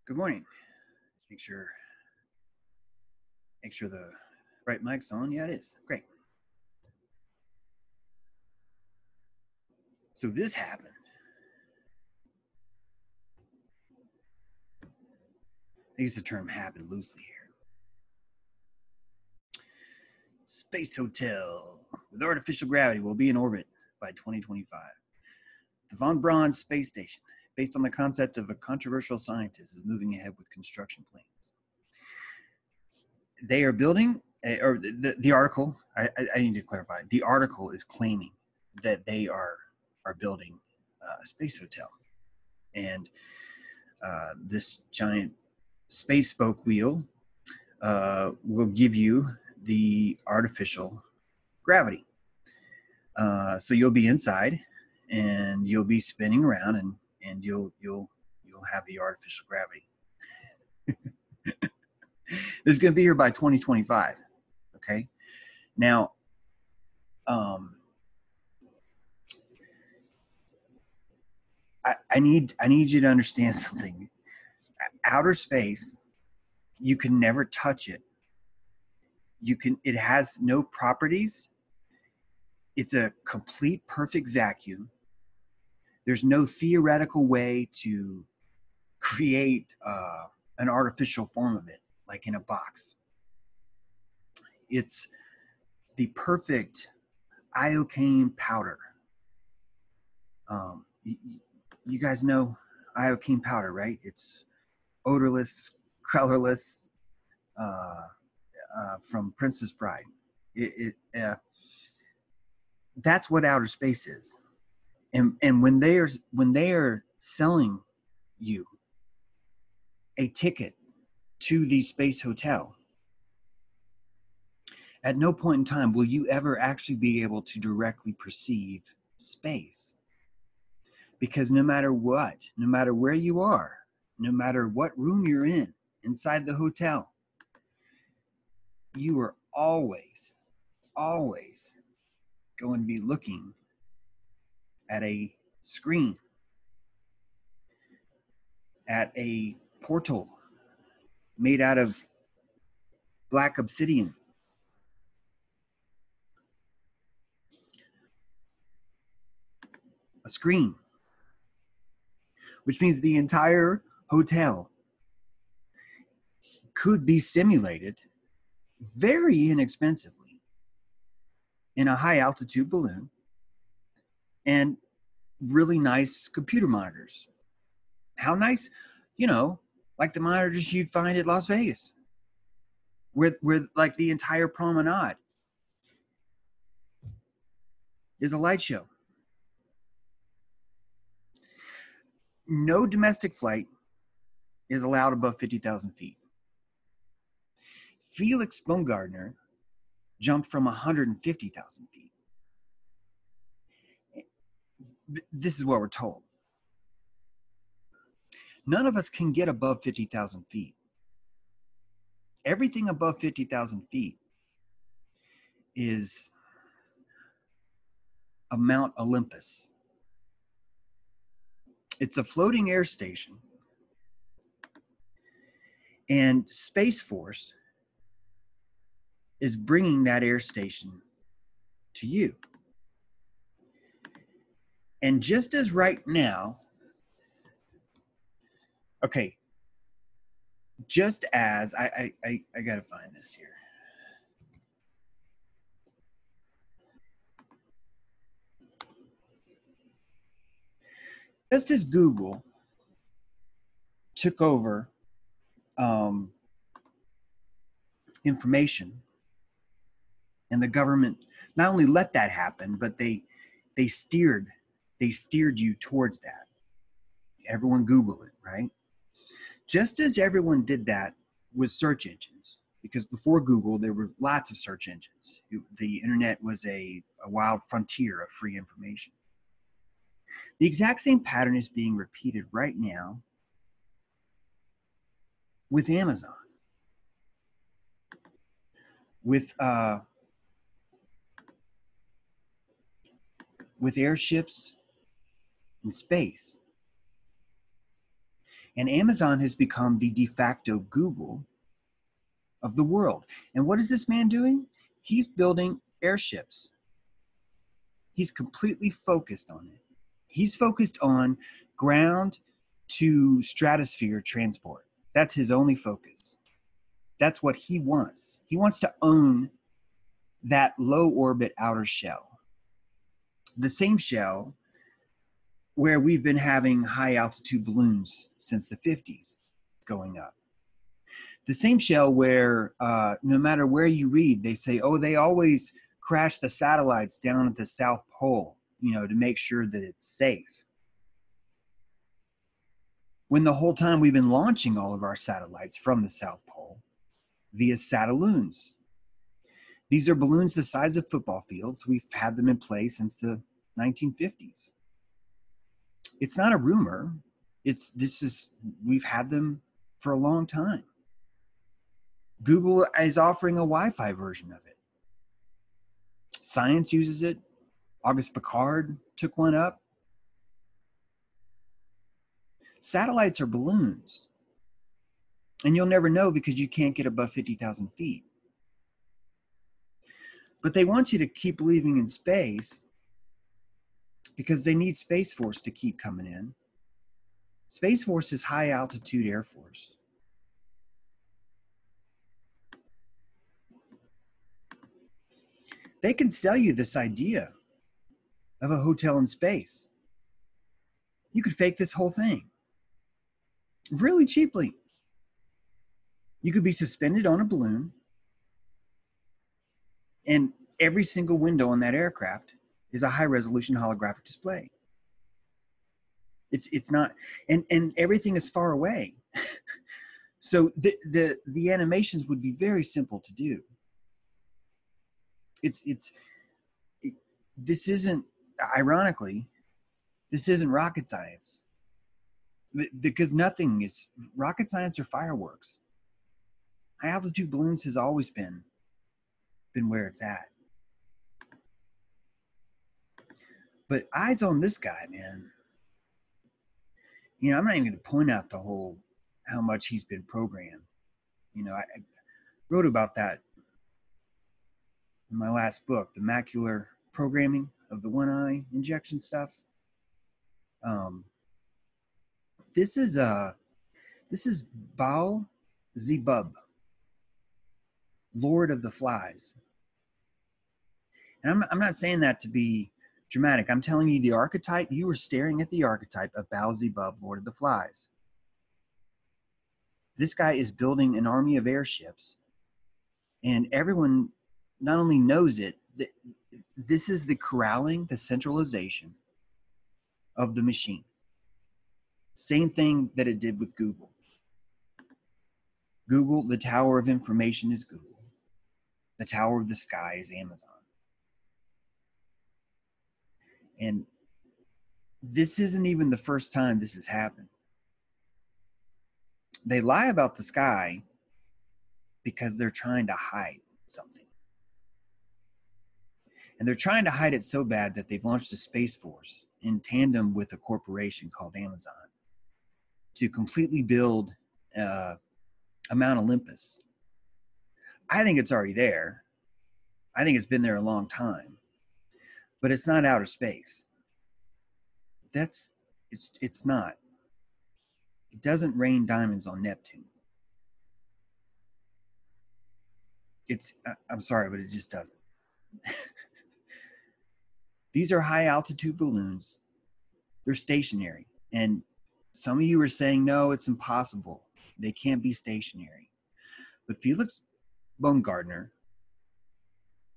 Good morning. Make sure the right mic's on. Yeah, it is. Great. So this happened. I use the term happened loosely here. Space hotel with artificial gravity will be in orbit by 2025. The Von Braun space station, based on the concept of a controversial scientist, is moving ahead with construction plans. They are building, or the article, I need to clarify, the article is claiming that they are building a space hotel. And this giant space spoke wheel will give you the artificial gravity. So you'll be inside and you'll be spinning around and you'll have the artificial gravity. This is going to be here by 2025. Okay. Now, I need you to understand something. Outer space, you can never touch it. It has no properties. It's a complete perfect vacuum. There's no theoretical way to create an artificial form of it, like in a box. It's the perfect iocane powder. You guys know iocane powder, right? It's odorless, colorless, from Princess Bride. That's what outer space is. And when they are selling you a ticket to the space hotel, at no point in time will you ever actually be able to directly perceive space. Because no matter what, no matter where you are, no matter what room you're in inside the hotel, you are always going to be looking at a screen, at a portal made out of black obsidian. A screen, which means the entire hotel could be simulated very inexpensively in a high altitude balloon and really nice computer monitors. How nice? You know, like the monitors you'd find at Las Vegas, where like the entire promenade is a light show. No domestic flight is allowed above 50,000 feet. Felix Baumgartner jumped from 150,000 feet. This is what we're told. None of us can get above 50,000 feet. Everything above 50,000 feet is a Mount Olympus. It's a floating air station. And SpaceForce is bringing that air station to you. And just as right now, okay, just as I got to find this here. Just as Google took over information, and the government not only let that happen, but they steered you towards that. Everyone Google it, right? Just as everyone did that with search engines, because before Google, there were lots of search engines. The internet was a wild frontier of free information. The exact same pattern is being repeated right now with Amazon, with airships in space. And Amazon has become the de facto Google of the world. And what is this man doing? He's building airships. He's completely focused on it. He's focused on ground to stratosphere transport. That's his only focus. That's what he wants. He wants to own that low orbit outer shell. The same shell where we've been having high altitude balloons since the 50s going up. The same shell where no matter where you read, they say, oh, they always crash the satellites down at the South Pole, to make sure that it's safe. When the whole time we've been launching all of our satellites from the South Pole via Satelloons. These are balloons the size of football fields. We've had them in place since the 1950s. It's not a rumor. We've had them for a long time. Google is offering a Wi-Fi version of it. Science uses it. August Piccard took one up. Satellites are balloons. And you'll never know because you can't get above 50,000 feet. But they want you to keep believing in space because they need SpaceForce to keep coming in. SpaceForce is high altitude Air Force. They can sell you this idea of a hotel in space. You could fake this whole thing really cheaply. You could be suspended on a balloon, and every single window on that aircraft is a high resolution holographic display. It's not, and everything is far away. So the animations would be very simple to do. This isn't, ironically, this isn't rocket science, because nothing is rocket science or fireworks. High altitude balloons has always been where it's at. But eyes on this guy, man. I'm not even going to point out how much he's been programmed. I wrote about that in my last book, the macular programming of the one eye injection stuff. This is Baal Zebub, Lord of the Flies. And I'm not saying that to be dramatic. I'm telling you the archetype, you were staring at the archetype of Baal Zebub, Lord of the Flies. This guy is building an army of airships, and everyone not only knows it, this is the corralling, the centralization of the machine. Same thing that it did with Google. Google, the tower of information is Google. The tower of the sky is Amazon. And this isn't even the first time this has happened. They lie about the sky because they're trying to hide something. And they're trying to hide it so bad that they've launched a SpaceForce in tandem with a corporation called Amazon to completely build Mount Olympus. I think it's already there. I think it's been there a long time. But it's not outer space. It's not. It doesn't rain diamonds on Neptune. I'm sorry, but it just doesn't. These are high altitude balloons. They're stationary. And some of you are saying, no, it's impossible. They can't be stationary. But Felix Baumgartner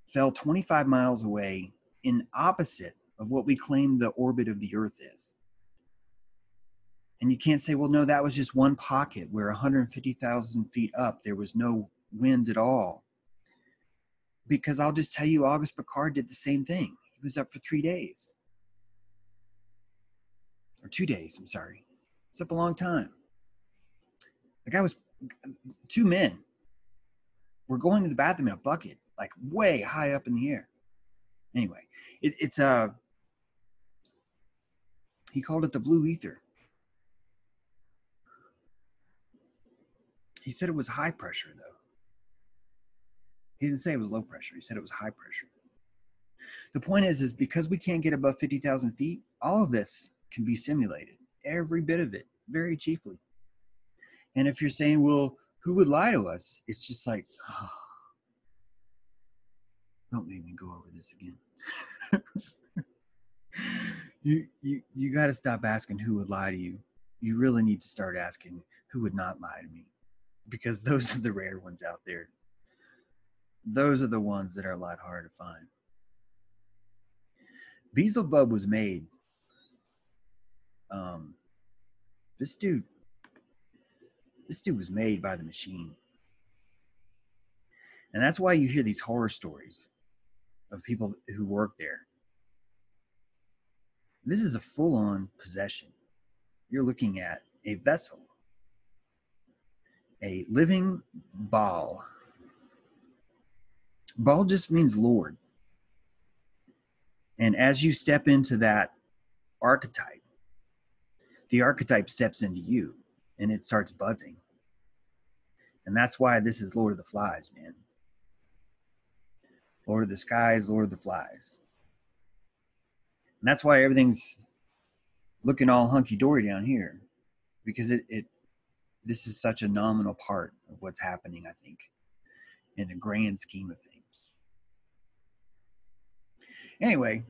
fell 25 miles away in opposite of what we claim the orbit of the Earth is. And you can't say, well, no, that was just one pocket where 150,000 feet up, there was no wind at all. Because I'll just tell you, August Piccard did the same thing. He was up for 3 days. Or 2 days, I'm sorry. It's up a long time. The guy was, 2 men were going to the bathroom in a bucket, like way high up in the air. Anyway, he called it the blue ether. He said it was high pressure, though. He didn't say it was low pressure. He said it was high pressure. The point is because we can't get above 50,000 feet, all of this can be simulated, every bit of it, very cheaply. And if you're saying, well, who would lie to us? It's just like, oh, don't make me go over this again. You got to stop asking who would lie to you. You really need to start asking who would not lie to me, because those are the rare ones out there. Those are the ones that are a lot harder to find. Baal Zebub was made. This dude was made by the machine. And that's why you hear these horror stories of people who work there. This is a full-on possession. You're looking at a vessel, a living Baal. Baal just means Lord. And as you step into that archetype, the archetype steps into you and it starts buzzing. And that's why this is Lord of the Flies, man. Lord of the Skies, Lord of the Flies. And that's why everything's looking all hunky-dory down here, because this is such a nominal part of what's happening, I think, in the grand scheme of things. Anyway,